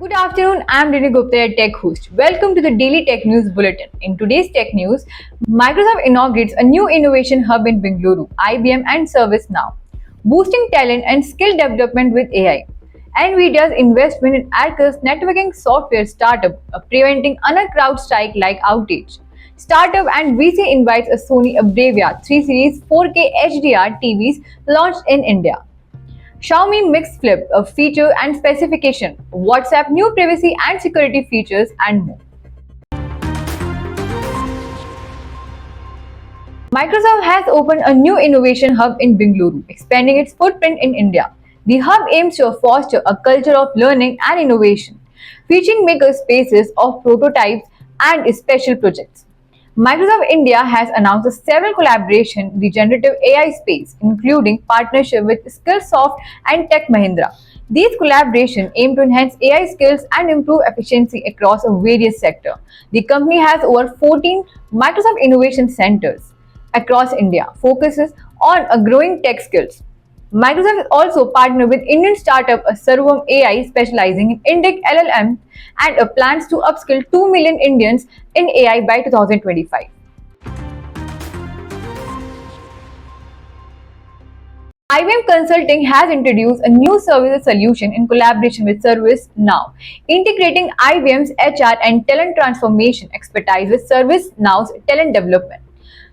Good afternoon, I'm Rini Gupta, your tech host. Welcome to the Daily Tech News Bulletin. In today's tech news, Microsoft inaugurates a new innovation hub in Bengaluru, IBM and ServiceNow, boosting talent and skill development with AI. NVIDIA's investment in Arcus networking software startup, preventing another CrowdStrike-like outage. Startup and VC invites a Sony Bravia 3 Series 4K HDR TVs launched in India. Xiaomi Mix Flip, a feature and specification, WhatsApp new privacy and security features, and more. Microsoft has opened a new innovation hub in Bengaluru, expanding its footprint in India. The hub aims to foster a culture of learning and innovation, featuring maker spaces of prototypes and special projects. Microsoft India has announced several collaborations in the generative AI space, including partnership with Skillsoft and Tech Mahindra. These collaborations aim to enhance AI skills and improve efficiency across various sectors. The company has over 14 Microsoft Innovation Centers across India, focuses on a growing tech skills. Microsoft has also partnered with Indian startup Sarvam AI specializing in Indic LLM and plans to upskill 2 million Indians in AI by 2025. IBM Consulting has introduced a new services solution in collaboration with ServiceNow, integrating IBM's HR and talent transformation expertise with ServiceNow's talent development.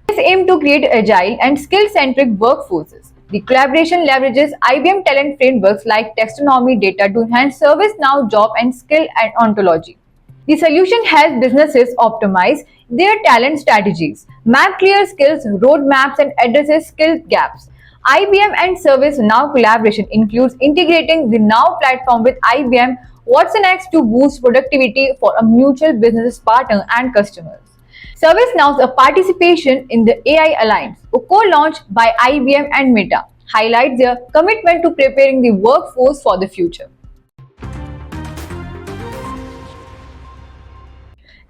This aims to create agile and skill-centric workforces. The collaboration leverages IBM talent frameworks like taxonomy data to enhance ServiceNow job and skill and ontology. The solution helps businesses optimize their talent strategies, map clear skills roadmaps, and addresses skill gaps. IBM and ServiceNow collaboration includes integrating the Now platform with IBM watsonx to boost productivity for a mutual business partner and customers. ServiceNow's participation in the AI Alliance, a co-launched by IBM and Meta, highlights their commitment to preparing the workforce for the future.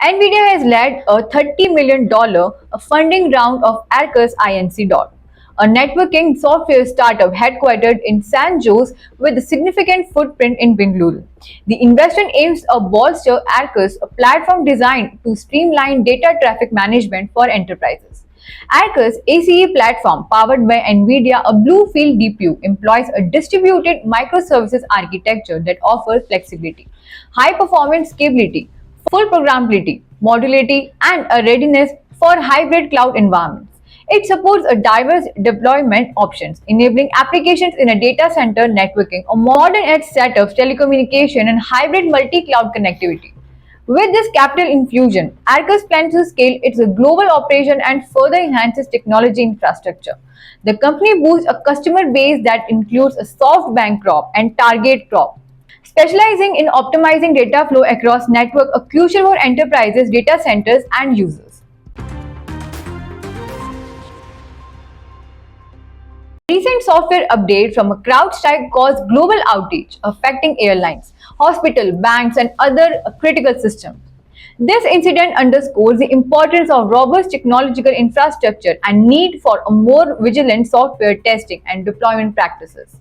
NVIDIA has led a $30 million funding round of Arcus Inc., a networking software startup headquartered in San Jose with a significant footprint in Bengaluru. The investment aims to bolster Arcus, a platform designed to streamline data traffic management for enterprises. Arcus ACE platform, powered by NVIDIA, a Bluefield DPU, employs a distributed microservices architecture that offers flexibility, high-performance scalability, full programmability, modularity, and a readiness for hybrid cloud environments. It supports a diverse deployment options, enabling applications in a data center networking, a modern edge setups, telecommunication, and hybrid multi-cloud connectivity. With this capital infusion, Arcus plans to scale its global operation and further enhances technology infrastructure. The company boosts a customer base that includes a SoftBank Corp and Target Corp, specializing in optimizing data flow across network, a crucial for enterprises, data centers, and users. Recent software update from a CrowdStrike caused global outage, affecting airlines, hospitals, banks, and other critical systems. This incident underscores the importance of robust technological infrastructure and need for a more vigilant software testing and deployment practices.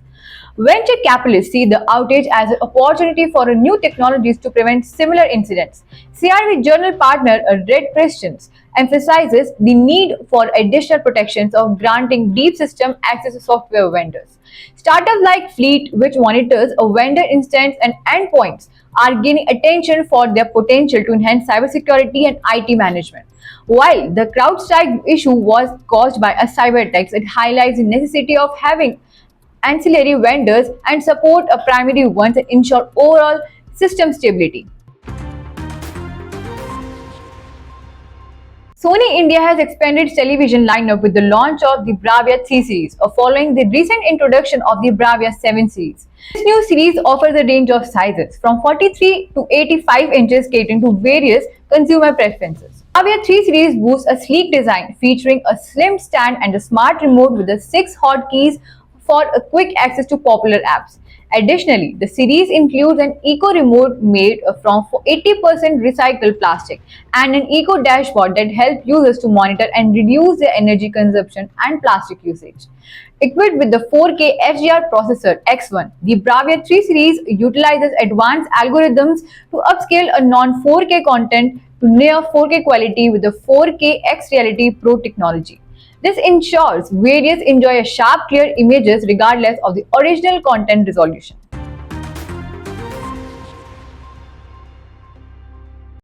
Venture capitalists see the outage as an opportunity for new technologies to prevent similar incidents. CRV Journal partner Red Christians emphasizes the need for additional protections of granting deep system access to software vendors. Startups like Fleet, which monitors a vendor instance and endpoints, are gaining attention for their potential to enhance cybersecurity and IT management. While the CrowdStrike issue was caused by a cyber attacks, it highlights the necessity of having ancillary vendors and support a primary ones and ensure overall system stability. Sony India has expanded its television lineup with the launch of the Bravia 3 series, following the recent introduction of the Bravia 7 series. This new series offers a range of sizes from 43 to 85 inches, catering to various consumer preferences. Bravia 3 series boasts a sleek design featuring a slim stand and a smart remote with the 6 hotkeys for a quick access to popular apps. Additionally, the series includes an eco remote made from 80% recycled plastic and an eco dashboard that helps users to monitor and reduce their energy consumption and plastic usage. Equipped with the 4K HDR processor X1, the Bravia 3 series utilizes advanced algorithms to upscale a non-4K content to near 4K quality with the 4K X Reality Pro technology. This ensures viewers enjoy a sharp, clear images regardless of the original content resolution.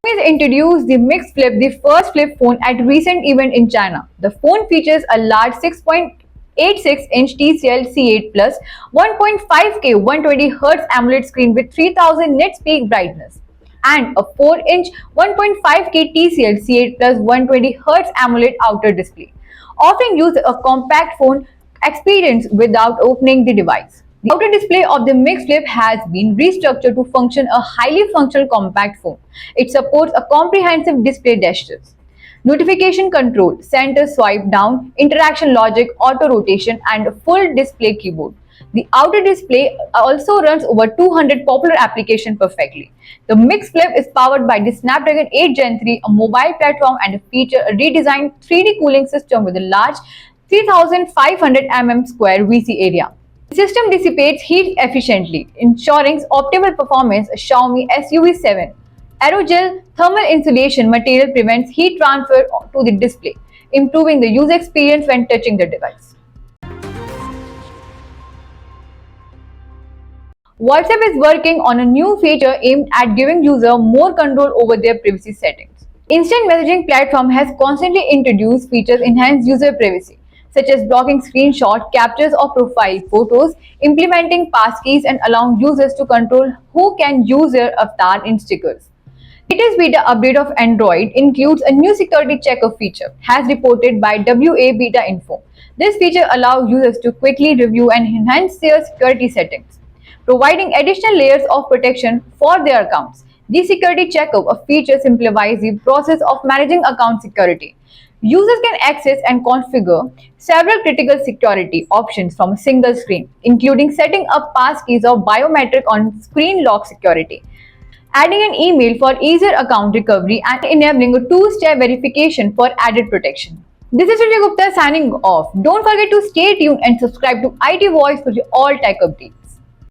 Xiaomi introduced the Mix Flip, the first flip phone at recent event in China. The phone features a large 6.86-inch TCL C8 Plus 1.5K 120Hz AMOLED screen with 3000 nits peak brightness and a 4-inch 1.5K TCL C8 Plus 120Hz AMOLED outer display, offering users a compact phone experience without opening the device. The outer display of the Mix Flip has been restructured to function a highly functional compact phone. It supports a comprehensive display gestures, notification control, center swipe down, interaction logic, auto rotation, and a full display keyboard. The outer display also runs over 200 popular applications perfectly. The Mix Flip is powered by the Snapdragon 8 Gen 3, a mobile platform, and features a redesigned 3D cooling system with a large 3500 square VC area. The system dissipates heat efficiently, ensuring optimal performance. Xiaomi SUV7 aerogel thermal insulation material prevents heat transfer to the display, improving the user experience when touching the device. WhatsApp is working on a new feature aimed at giving users more control over their privacy settings. Instant messaging platform has constantly introduced features enhance user privacy, such as blocking screenshot captures of profile photos, implementing passkeys, and allowing users to control who can use their avatar in stickers. Latest beta update of Android includes a new security checker feature, as reported by WA Beta Info. This feature allows users to quickly review and enhance their security settings, providing additional layers of protection for their accounts. The security checker feature simplifies the process of managing account security. Users can access and configure several critical security options from a single screen, including setting up passkeys or biometric on screen lock security, adding an email for easier account recovery, and enabling a two-step verification for added protection. This is Vijay Gupta signing off. Don't forget to stay tuned and subscribe to IT Voice for all tech updates.